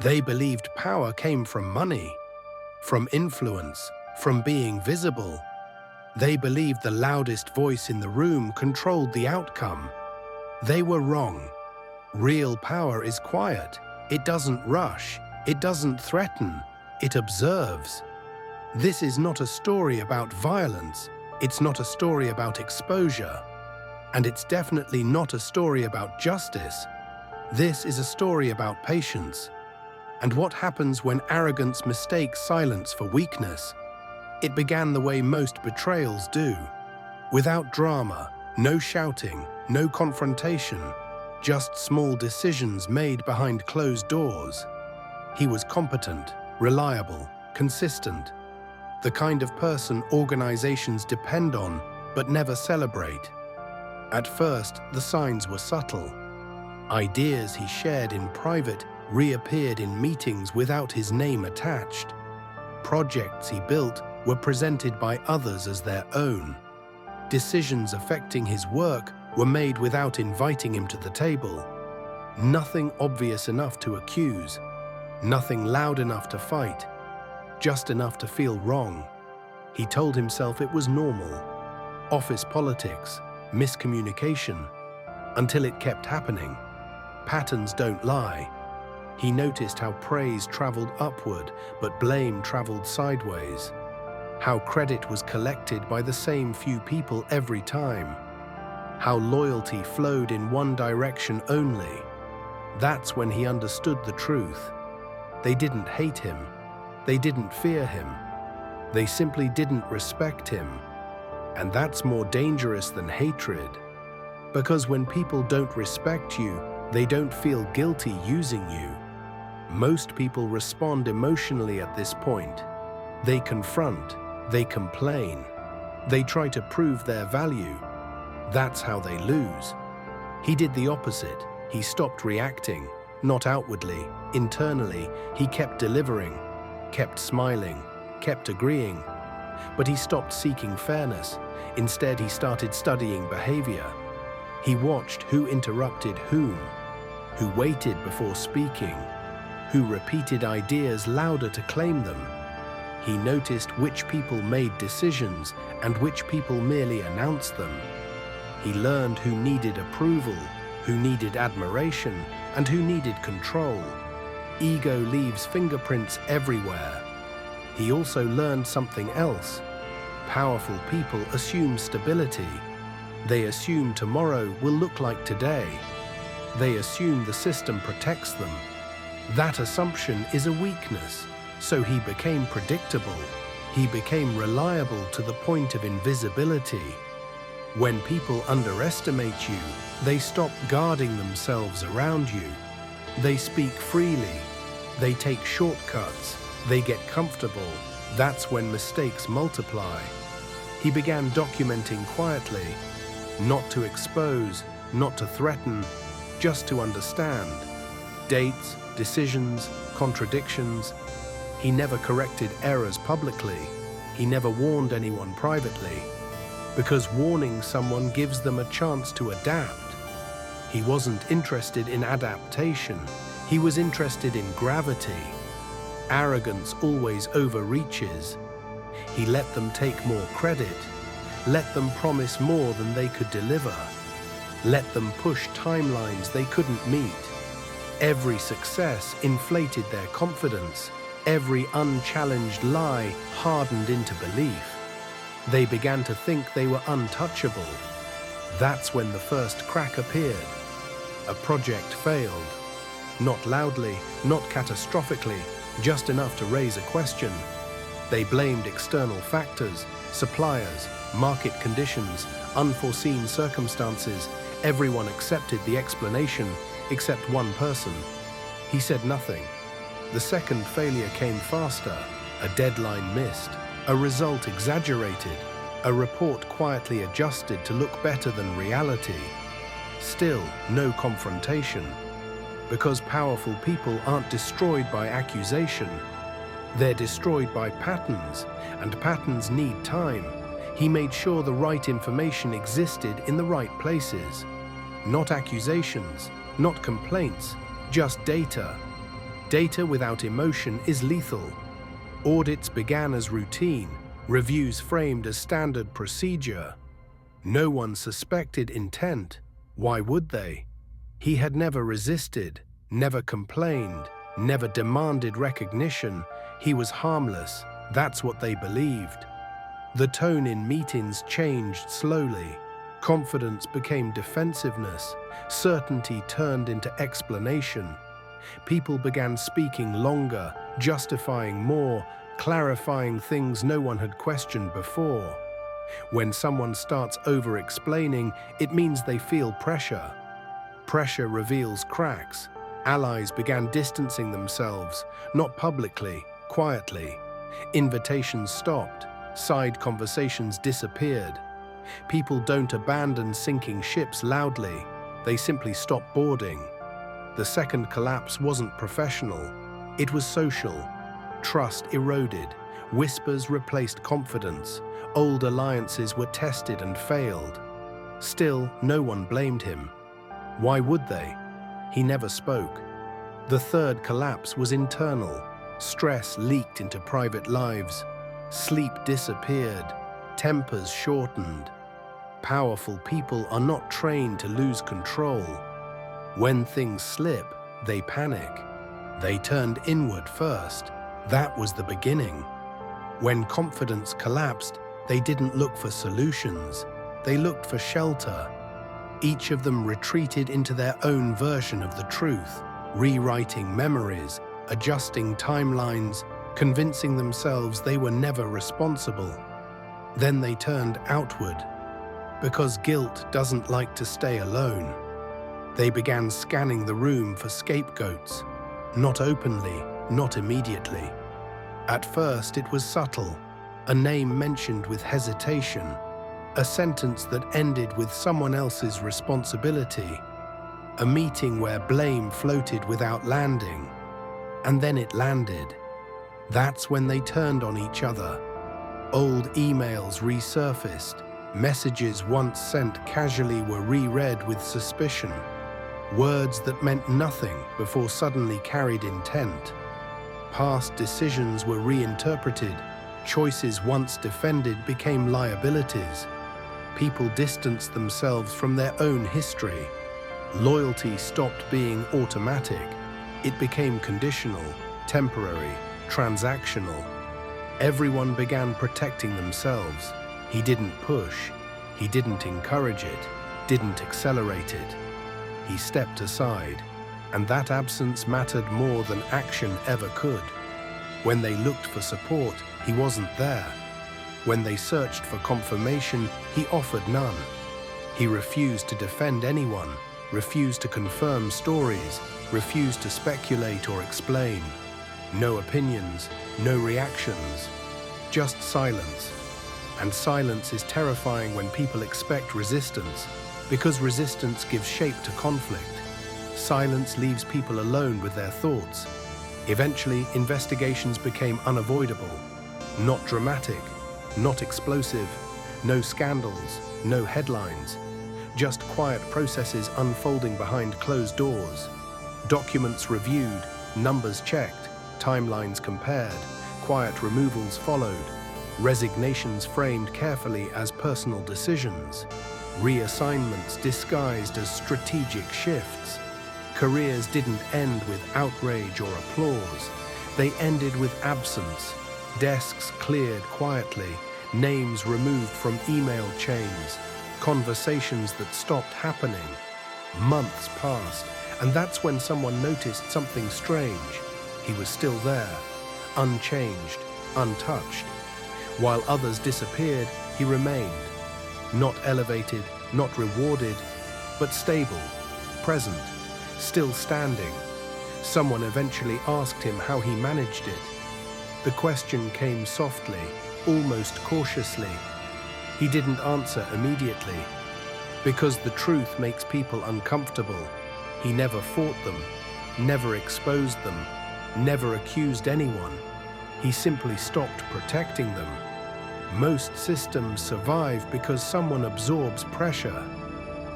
They believed power came from money, from influence, from being visible. They believed the loudest voice in the room controlled the outcome. They were wrong. Real power is quiet. It doesn't rush. It doesn't threaten. It observes. This is not a story about violence. It's not a story about exposure. And it's definitely not a story about justice. This is a story about patience. And what happens when arrogance mistakes silence for weakness? It began the way most betrayals do. Without drama, no shouting, no confrontation, just small decisions made behind closed doors. He was competent, reliable, consistent. The kind of person organizations depend on, but never celebrate. At first, the signs were subtle. Ideas he shared in private reappeared in meetings without his name attached. Projects he built were presented by others as their own. Decisions affecting his work were made without inviting him to the table. Nothing obvious enough to accuse, nothing loud enough to fight, just enough to feel wrong. He told himself it was normal. Office politics, miscommunication, until it kept happening. Patterns don't lie. He noticed how praise traveled upward, but blame traveled sideways. How credit was collected by the same few people every time. How loyalty flowed in one direction only. That's when he understood the truth. They didn't hate him. They didn't fear him. They simply didn't respect him. And that's more dangerous than hatred. Because when people don't respect you, they don't feel guilty using you. Most people respond emotionally at this point. They confront, they complain, they try to prove their value. That's how they lose. He did the opposite. He stopped reacting, not outwardly, internally. He kept delivering, kept smiling, kept agreeing. But he stopped seeking fairness. Instead, he started studying behavior. He watched who interrupted whom, who waited before speaking, who repeated ideas louder to claim them. He noticed which people made decisions and which people merely announced them. He learned who needed approval, who needed admiration, and who needed control. Ego leaves fingerprints everywhere. He also learned something else. Powerful people assume stability. They assume tomorrow will look like today. They assume the system protects them. That assumption is a weakness, so he became predictable. He became reliable to the point of invisibility. When people underestimate you, they stop guarding themselves around you. They speak freely. They take shortcuts. They get comfortable. That's when mistakes multiply. He began documenting quietly, not to expose, not to threaten, just to understand. Dates, decisions, contradictions. He never corrected errors publicly. He never warned anyone privately, because warning someone gives them a chance to adapt. He wasn't interested in adaptation. He was interested in gravity. Arrogance always overreaches. He let them take more credit, let them promise more than they could deliver, let them push timelines they couldn't meet. Every success inflated their confidence. Every unchallenged lie hardened into belief. They began to think they were untouchable. That's when the first crack appeared. A project failed. Not loudly, not catastrophically, just enough to raise a question. They blamed external factors, suppliers, market conditions, unforeseen circumstances. Everyone accepted the explanation, except one person. He said nothing. The second failure came faster. A deadline missed. A result exaggerated. A report quietly adjusted to look better than reality. Still, no confrontation. Because powerful people aren't destroyed by accusation. They're destroyed by patterns, and patterns need time. He made sure the right information existed in the right places. Not accusations, not complaints, just data. Data without emotion is lethal. Audits began as routine, reviews framed as standard procedure. No one suspected intent. Why would they? He had never resisted, never complained, never demanded recognition. He was harmless. That's what they believed. The tone in meetings changed slowly. Confidence became defensiveness. Certainty turned into explanation. People began speaking longer, justifying more, clarifying things no one had questioned before. When someone starts over-explaining, it means they feel pressure. Pressure reveals cracks. Allies began distancing themselves, not publicly, quietly. Invitations stopped. Side conversations disappeared. People don't abandon sinking ships loudly. They simply stop boarding. The second collapse wasn't professional. It was social. Trust eroded. Whispers replaced confidence. Old alliances were tested and failed. Still, no one blamed him. Why would they? He never spoke. The third collapse was internal. Stress leaked into private lives. Sleep disappeared. Tempers shortened. Powerful people are not trained to lose control. When things slip, they panic. They turned inward first. That was the beginning. When confidence collapsed, they didn't look for solutions. They looked for shelter. Each of them retreated into their own version of the truth, rewriting memories, adjusting timelines, convincing themselves they were never responsible. Then they turned outward. Because guilt doesn't like to stay alone. They began scanning the room for scapegoats. Not openly, not immediately. At first it was subtle, a name mentioned with hesitation, a sentence that ended with someone else's responsibility, a meeting where blame floated without landing. And then it landed. That's when they turned on each other. Old emails resurfaced. Messages once sent casually were reread with suspicion. Words that meant nothing before suddenly carried intent. Past decisions were reinterpreted. Choices once defended became liabilities. People distanced themselves from their own history. Loyalty stopped being automatic. It became conditional, temporary, transactional. Everyone began protecting themselves. He didn't push. He didn't encourage it. Didn't accelerate it. He stepped aside, and that absence mattered more than action ever could. When they looked for support, he wasn't there. When they searched for confirmation, he offered none. He refused to defend anyone, refused to confirm stories, refused to speculate or explain. No opinions, no reactions, just silence. And silence is terrifying when people expect resistance, because resistance gives shape to conflict. Silence leaves people alone with their thoughts. Eventually, investigations became unavoidable. Not dramatic, not explosive, no scandals, no headlines. Just quiet processes unfolding behind closed doors. Documents reviewed, numbers checked, timelines compared, quiet removals followed, resignations framed carefully as personal decisions, reassignments disguised as strategic shifts. Careers didn't end with outrage or applause. They ended with absence. Desks cleared quietly, names removed from email chains, conversations that stopped happening. Months passed, and that's when someone noticed something strange. He was still there, unchanged, untouched. While others disappeared, he remained. Not elevated, not rewarded, but stable, present, still standing. Someone eventually asked him how he managed it. The question came softly, almost cautiously. He didn't answer immediately. Because the truth makes people uncomfortable. He never fought them, never exposed them, never accused anyone. He simply stopped protecting them. Most systems survive because someone absorbs pressure.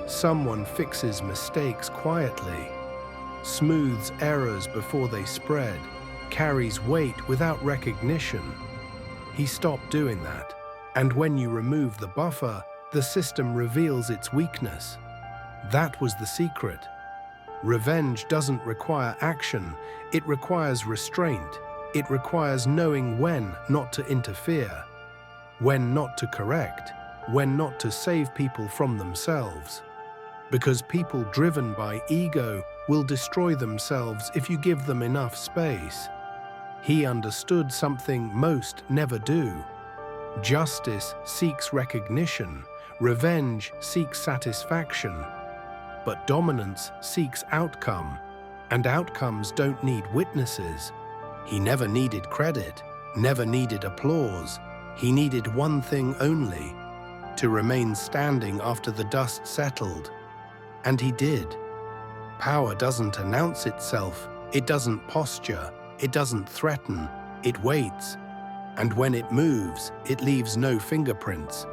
Someone fixes mistakes quietly. smooths errors before they spread, carries weight without recognition. He stopped doing that. And when you remove the buffer, the system reveals its weakness. That was the secret. Revenge doesn't require action, it requires restraint. It requires knowing when not to interfere, when not to correct, when not to save people from themselves. Because people driven by ego will destroy themselves if you give them enough space. He understood something most never do. Justice seeks recognition, revenge seeks satisfaction, but dominance seeks outcome, and outcomes don't need witnesses. He never needed credit, never needed applause. He needed one thing only: to remain standing after the dust settled. And he did. Power doesn't announce itself, it doesn't posture, it doesn't threaten, it waits. And when it moves, it leaves no fingerprints,